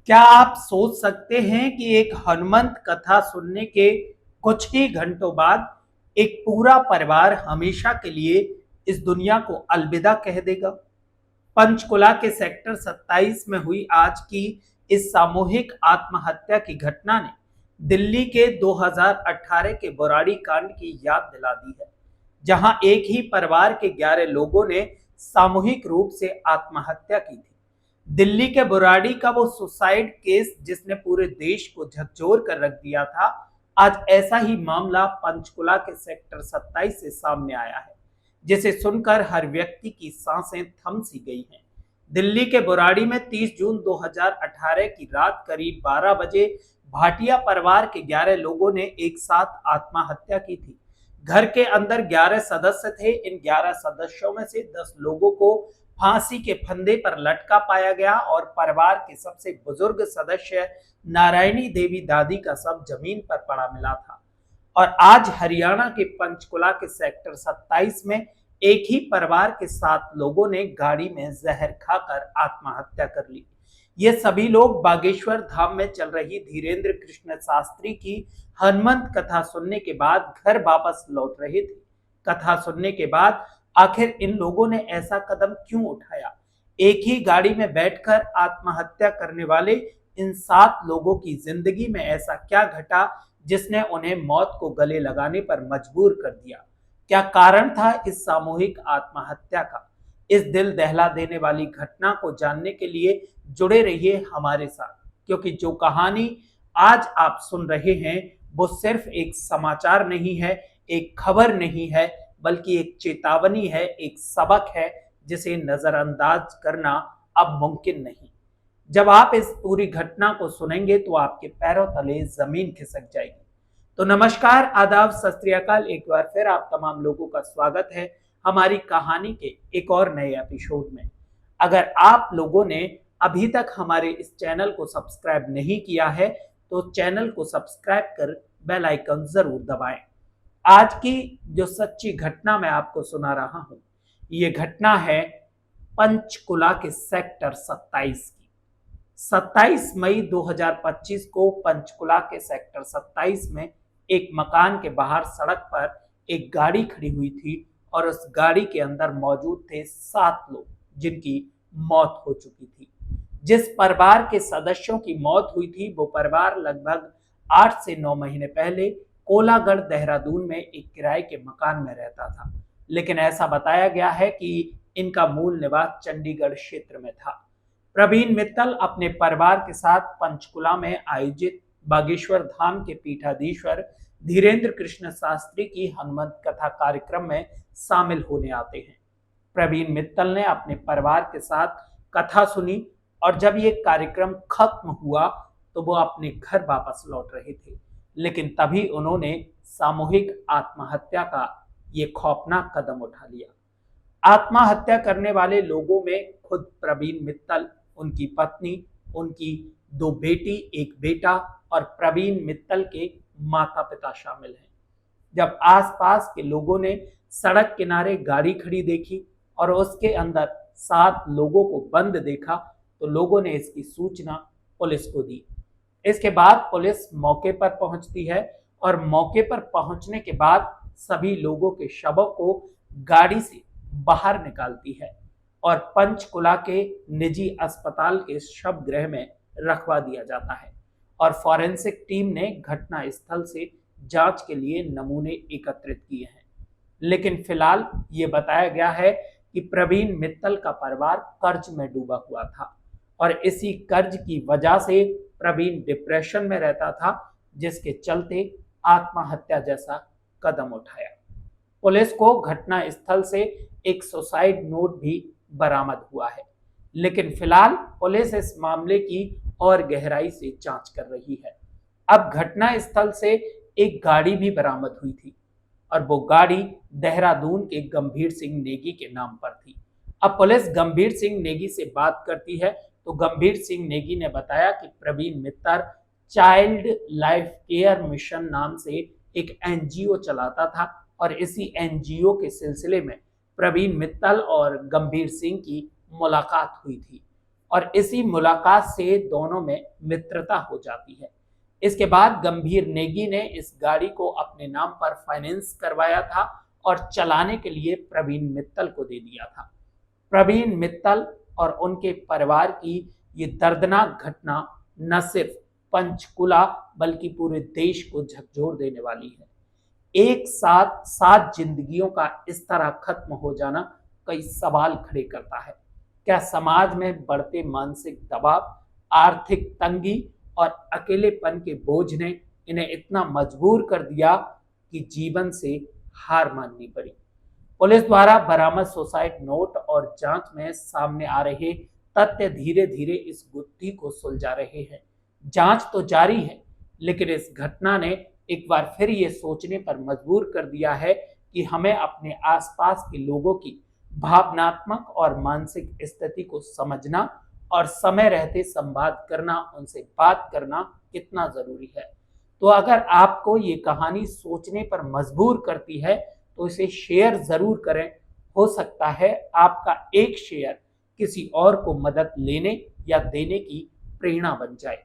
क्या आप सोच सकते हैं कि एक हनुमंत कथा सुनने के कुछ ही घंटों बाद एक पूरा परिवार हमेशा के लिए इस दुनिया को अलविदा कह देगा? पंचकुला के सेक्टर 27 में हुई आज की इस सामूहिक आत्महत्या की घटना ने दिल्ली के 2018 के बुराड़ी कांड की याद दिला दी है, जहां एक ही परिवार के 11 लोगों ने सामूहिक रूप से आत्महत्या की थी। दिल्ली के बुराड़ी का वो सुसाइड केस जिसने पूरे देश को झकझोर कर रख दिया था, आज ऐसा ही मामला पंचकुला के सेक्टर 27 से सामने आया है, जिसे सुनकर हर व्यक्ति की सांसें थम सी गई हैं। दिल्ली के बुराड़ी में 30 जून 2018 की रात करीब 12 बजे भाटिया परिवार के 11 लोगों ने एक साथ आत्महत्या की थी। घर के अंदर 11 सदस्य थे। इन 11 सदस्यों में से 10 लोगों को फांसी के फंदे पर लटका पाया गया और परिवार के सबसे बुजुर्ग सदस्य नारायणी देवी दादी का शव जमीन पर पड़ा मिला था। और आज हरियाणा के पंचकुला के सेक्टर 27 में एक ही परिवार के 7 लोगों ने गाड़ी में जहर खाकर आत्महत्या कर ली। ये सभी लोग बागेश्वर धाम में चल रही धीरेन्द्र कृष्ण शास्त्री की हनुमंत कथा सुनने के बाद घर वापस लौट रहे थे। कथा सुनने के बाद आखिर इन लोगों ने ऐसा कदम क्यों उठाया? एक ही गाड़ी में बैठकर आत्महत्या करने वाले इन 7 लोगों की जिंदगी में ऐसा क्या घटा जिसने उन्हें मौत को गले लगाने पर मजबूर कर दिया? क्या कारण था इस सामूहिक आत्महत्या का? इस दिल दहला देने वाली घटना को जानने के लिए जुड़े रहिए हमारे साथ, क्योंकि जो कहानी आज आप सुन रहे हैं वो सिर्फ एक समाचार नहीं है, एक खबर नहीं है, बल्कि एक चेतावनी है, एक सबक है जिसे नजरअंदाज करना अब मुमकिन नहीं। जब आप इस पूरी घटना को सुनेंगे तो आपके पैरों तले जमीन खिसक जाएगी। तो नमस्कार, आदाब, सत श्री अकाल। एक बार फिर आप तमाम लोगों का स्वागत है हमारी कहानी के एक और नए एपिसोड में। अगर आप लोगों ने अभी तक हमारे इस चैनल को सब्सक्राइब नहीं किया है तो चैनल को सब्सक्राइब कर बेल आइकन जरूर दबाएं। आज की जो सच्ची घटना मैं आपको सुना रहा हूं, ये घटना है पंचकुला के सेक्टर 27 की। 27 मई 2025 को पंचकुला के सेक्टर 27 में एक मकान के बाहर सड़क पर एक गाड़ी खड़ी हुई थी और उस गाड़ी के अंदर मौजूद थे 7 लोग जिनकी मौत हो चुकी थी। जिस परिवार के सदस्यों की मौत हुई थी वो परिवार लगभग 8 से 9 महीने पहले कोलागढ़ देहरादून में एक किराए के मकान में रहता था, लेकिन ऐसा बताया गया है कि इनका मूल निवास चंडीगढ़ क्षेत्र में था। प्रवीण मित्तल अपने परिवार के साथ पंचकुला में आयोजित बागेश्वर धाम के पीठाधीश्वर धीरेन्द्र कृष्ण शास्त्री की हनुमंत कथा कार्यक्रम में शामिल होने आते हैं। प्रवीण मित्तल ने अपने परिवार के साथ कथा सुनी और जब ये कार्यक्रम खत्म हुआ तो वो अपने घर वापस लौट रहे थे, लेकिन तभी उन्होंने सामूहिक आत्महत्या का ये खौफनाक कदम उठा लिया। आत्महत्या करने वाले लोगों में खुद प्रवीण मित्तल, उनकी पत्नी, उनकी 2 बेटी, 1 बेटा और प्रवीण मित्तल के माता पिता शामिल हैं। जब आसपास के लोगों ने सड़क किनारे गाड़ी खड़ी देखी और उसके अंदर 7 लोगों को बंद देखा तो लोगों ने इसकी सूचना पुलिस को दी। इसके बाद पुलिस मौके पर पहुंचती है और मौके पर पहुंचने के बाद सभी लोगों के शवों को गाड़ी से बाहर निकालती है और पंचकुला के निजी अस्पताल के शव गृह में रखवा दिया जाता है और फॉरेंसिक टीम ने घटना स्थल से जांच के लिए नमूने एकत्रित किए हैं। लेकिन फिलहाल ये बताया गया है कि प्रवीण मित्तल का परिवार कर्ज में डूबा हुआ था और इसी कर्ज की वजह से प्रवीण डिप्रेशन में रहता था, जिसके चलते आत्महत्या जैसा कदम उठाया। पुलिस को घटना स्थल से एक सुसाइड नोट भी बरामद हुआ है, लेकिन फिलहाल पुलिस इस मामले की और गहराई से जांच कर रही है। अब घटना स्थल से एक गाड़ी भी बरामद हुई थी और वो गाड़ी देहरादून के गंभीर सिंह नेगी के नाम पर थी। अब पुलिस गंभीर सिंह नेगी से बात करती है तो गंभीर सिंह नेगी ने बताया कि प्रवीण मित्तर चाइल्ड लाइफ केयर मिशन नाम से एक एनजीओ चलाता था और इसी एनजीओ के सिलसिले में प्रवीण मित्तल और गंभीर सिंह की मुलाकात हुई थी। और इसी मुलाकात से दोनों में मित्रता हो जाती है। इसके बाद गंभीर नेगी ने इस गाड़ी को अपने नाम पर फाइनेंस करवाया था और चलाने के लिए प्रवीण मित्तल को दे दिया था। प्रवीण मित्तल और उनके परिवार की ये दर्दनाक घटना न सिर्फ पंचकुला बल्कि पूरे देश को झकझोर देने वाली है। एक साथ 7 जिंदगियों का इस तरह खत्म हो जाना कई सवाल खड़े करता है। क्या समाज में बढ़ते मानसिक दबाव, आर्थिक तंगी और अकेलेपन के बोझ ने इन्हें इतना मजबूर कर दिया कि जीवन से हार माननी पड़ी? पुलिस द्वारा बरामद सुसाइड नोट और जांच में सामने आ रहे तथ्य धीरे धीरे इस गुत्थी को सुलझा रहे हैं। जांच तो जारी है, लेकिन इस घटना ने एक बार फिर ये सोचने पर मजबूर कर दिया है कि हमें अपने आसपास के लोगों की भावनात्मक और मानसिक स्थिति को समझना और समय रहते संवाद करना, उनसे बात करना कितना जरूरी है। तो अगर आपको ये कहानी सोचने पर मजबूर करती है तो इसे शेयर जरूर करें। हो सकता है आपका एक शेयर किसी और को मदद लेने या देने की प्रेरणा बन जाए।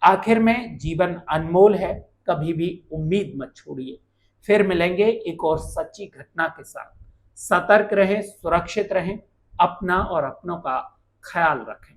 आखिर में जीवन अनमोल है, कभी भी उम्मीद मत छोड़िए। फिर मिलेंगे एक और सच्ची घटना के साथ। सतर्क रहें, सुरक्षित रहें, अपना और अपनों का ख्याल रखें।